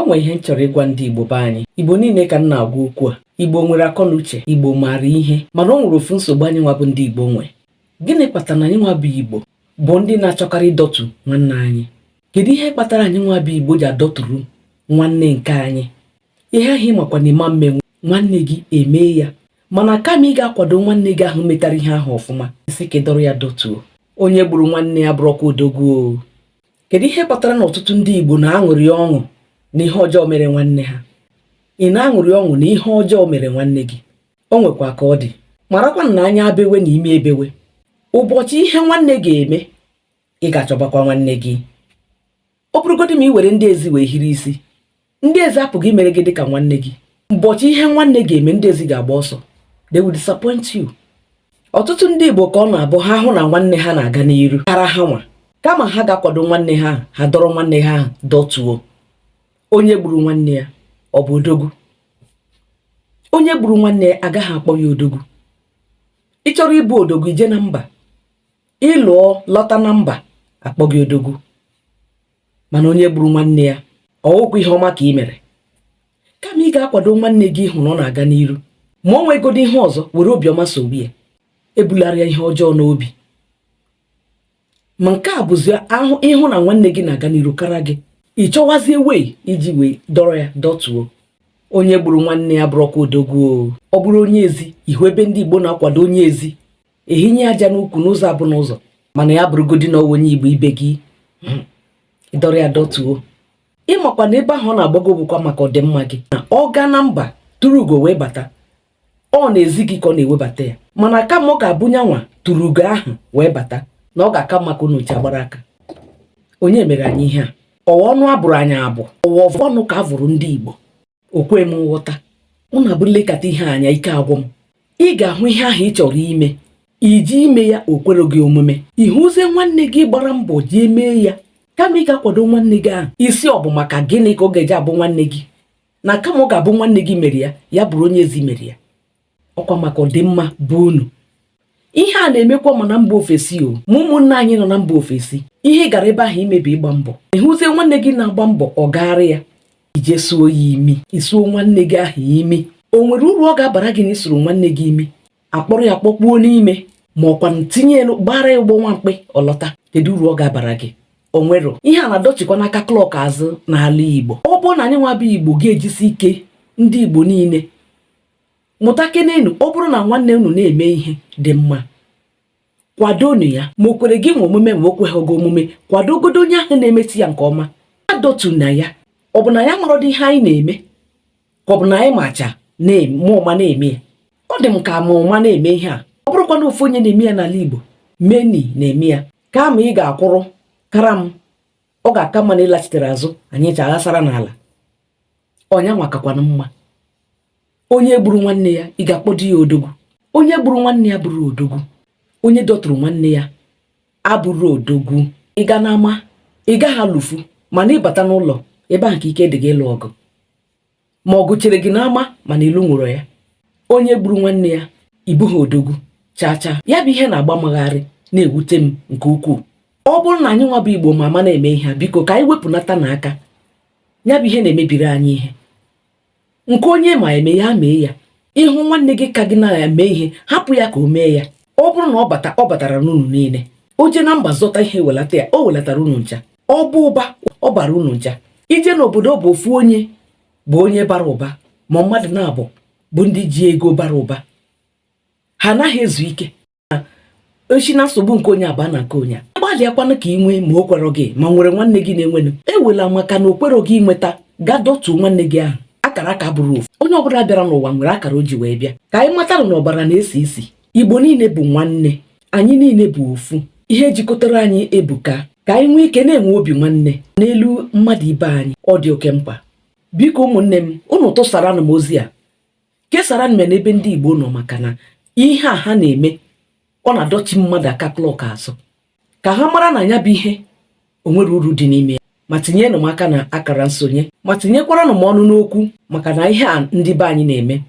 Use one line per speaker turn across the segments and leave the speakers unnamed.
nwe ihe m chọrọ ịgwa ndị Igbo be anyị. Igbo niile ka m na-agwa okwu a. Igbo nwere akọ na uche, Igbo maara ihe, mana o nwere ofu nsogbu anyị nwa bụ ndị Igbo nwe. Gịnị kpatara na anyị nwa bụ Igbo bụ ndị na-achọkarị ịdọtu nwanne anyị? Kedu ihe kpatara anyị nwa bụ Igbo ji adọturu nwanne nke anyị? Ihe ahụ ịmakwa na ịma mmenwu nwanne gị eme ya, mana kama ị ga-akwado nwanne gị ahụ metara ihe ahụ ọfụma, isi ka ịdọrọ ya dọtuo. Onye gburu nwanne ya bụrụkwa odogwu. Kedu ihe kpatara na ọtụtụ ndị Igbo na-aṅụrị ọṅụ na ihe ọjọọ mere nwanne ha? Ị na-aṅụrị ọṅụ na ihe ọjọọ mere nwanne gị? O nwekwa ka ọ dị. Marakwa na anya abewe na ime ebewe. Ụbọchị ihe nwanne ga-eme, ị ga-achọbakwa nwanne gị. Ọ bụrụgodị ma ị were ndị ezi wee hiri isi, ndị ezi apụghị imere gị dịka nwanne gị. Ụbọchị ihe nwanne ga-eme, ndị ezi ga-agba ọsọ. They will disappoint you. Ọtụtụ ndị Igbo ka ọ na-abụ ha hụ na nwanne ha na-aga n'iru kara ha nwa, kama ha ga-akwado nwanne ha, ha dọrọ nwanne ha dọtuo. Onye gburu nwanne ya ọ bụ odogwu? Onye gburu nwanne ya agaghị akpọ ya odogwu. Ị chọrọ ịbụ odogwu, ije na mba, ịlụọ lọta na mba, akpọ gị odogwu. Mana onye gburu nwanne ya ọwụkwa ihe ọma ka ị mere. Kama ị ga-akwado nwanne gị hụ na ọ na-aga n'iru, ma o nwegodi ihe ọzọ, were obiọma sogbu ya, ebularịa ihe ọjọọ n'obi. Ma nke a bụzi ahụ ịhụ na nwanne gị na-aga n'iru kara gị, ị chọwazie wee iji wee dọrọ ya dọtuo. Onye gburu nwanne ya bụrụkwa odogwu. Ọ bụrụ onye ezi, ihu ebe ndị Igbo na-akwado onye ezi, ehinye aja n'ukwu n'ụzọ abụ n'ụzọ, mana ya bụrụgodi na onye Igbo ibe gị, ịdọrọ ya dọtuo. Ịmakwa na ebe ahụ ọ na-agbago bụkwa maka ọdịmma gị. Na ọ gaa na mba tụrụ ugo wee bata, ọ na-ezi gị ka ọ na-ewebata ya, mana kama ọ ga-abụnya nwa tụrụ ugo ahụ wee bata, na ọ ga-aka maka unu uche agbara aka. Onye mere anyị ihe a? Ọwa ọnụ abụrụ anyị abụ, ọwa ọnụ ka avụrụ ndị Igbo. Okwe m nghọta. Mụ na bụ nlekọta ihe anya ike agwụ m. Ị ga-ahụ ihe ahụ ị chọrọ ime, iji ime ya okwere gị omume, ịhụzie nwanne gị gbara mbọ ji eme ya, kama ị ga-akwado nwanne gị ahụ. Isi ọ bụ maka gịnị ka ọ ga-eji abụ nwanne gị? Na kama ọ ga-abụ nwanne gị mere ya, ya bụrụ onye ezi mere ya. Ọkwa maka ọdịmma bụ unu. Ihe a na-emekwa ma na mba ofesi o. Ma ụmụnne anyị nọ na mba ofesi, ihe gara ebe ahụ imebi ịgba mbọ. Ịhụzie nwanne gị na-agba mbọ, ọ gagharị ya, ije suo ya imi, isuo nwanne gị ahụ imi. O nwere uru ọ ga-abara gị na isoro nwanne gị imi? Akpọrọ ya kpọkpuo n'ime, ma ọkwa tinye gbara ya ụgbọ nwamkpị ọlọta. Kedu uru ọ ga-abara gị? O nwero. Ihe a na-adọchikwa n'aka klọk azụ n'ala Igbo. Ọ bụ na anyị nwa bụ Igbo ga-ejisi ike, ndị Igbo niile mụta kenenu. Ọ bụrụ na nwanne unu na-eme ihe dị mma, kwadonu ya. Ma o kwere gị nwe omume, ma o kweghị gị omume, kwadogodo onye ahụ na-emeti ya nke ọma. Adọtu na ya. Ọ bụ na ya marọdị ihe anyị na-eme, ka ọ bụ na anyị macha ma ụma na-eme ya? Ọ dị m ka ma ụma na-eme ihe a. Ọ bụrụkwa na ofu onye na-eme ya n'ala Igbo, meni na-eme ya, kama ị ga-akwụrụ kara m, ọ ga-aka mma na ịlachitere azụ, anyị ji aghasara n'ala. Ọnya nwakakwana mma. Onye gburu nwanne ya, ị ga-akpọdo ya odogwu? Onye gburu nwanne ya bụrụ odogwu. Onye dọtụrụ nwanne ya abụrụ odogwu. Ị ga n'ama, ị gaghị alụfu, mana ịbata n'ụlọ ebe ahụ ka ike dị gị ịlụ ọgụ, ma ọgụ chere gị n'ama, mana ilu nwụrụ ya. Onye gburu nwanne ya, ịbụghị odogwu. Chacha ya bụ ihe na-agba magharị, na-ewute m nke ukwuu. Ọ bụrụ na anyị nwa bụ Igbo ma na-eme ihe, biko ka anyị wepụnata n'aka. Ya bụ ihe na-emebiri anyị ihe. Nke onye ma eme ya, mee ya. Ịhụ nwanne gị ka gị na-eme ihe, hapụ ya ka o mee ya. Ọ bụrụ na ọ batara n'unu niile, o je na mba zọta ihe welata ya, o welatara unu ncha. Ọ bụ ụba, ọ bara unu ncha. Ije n'obodo bụ ofu onye bụ onye bara ụba, ma mmadụ na-abụ bụ ndị ji ego bara ụba. Ha anaghị ezu ike. Ochi na nsogbu nke onye aba na nke onye. Gbalịakwanụ ka ị nwee ma o kwero gị, ma nwere nwanne gị na-enwenụ. Ewela maka na o kwero gị nweta, gaa dọtuo nwanne gị ahụ. Akara aka bụrụ ofu. Onye ọbụla bịara n'ụwa nwere akara o ji wee bịa. Ka anyị matara na ọbara na-esi isi. Igbo niile bụ nwanne, anyị niile bụ ofu. Ihe jikọtara anyị ebuka. Ka anyị nwee ike na-enwe obi nwanne n'elu mmadụ ibe anyị. Ọ dị oke mkpa. Biko ụmụnne m, unu tụsaranụ m ozi a, kesaranụ m n'ebe ndị Igbo nọ, maka na ihe a ha na-eme, ọ na-adọchi mmadụ aka klọk azụ. Ka ha mara na ya bụ ihe o nwere uru dị n'ime ya. Ma tinyenụ m aka na akara nsonye, ma tinyekwaranụ m ọnụ n'okwu, maka na ihe a ndị be anyị na-eme,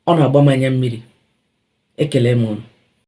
ọ na-agba m anya mmiri. Ekele m unu.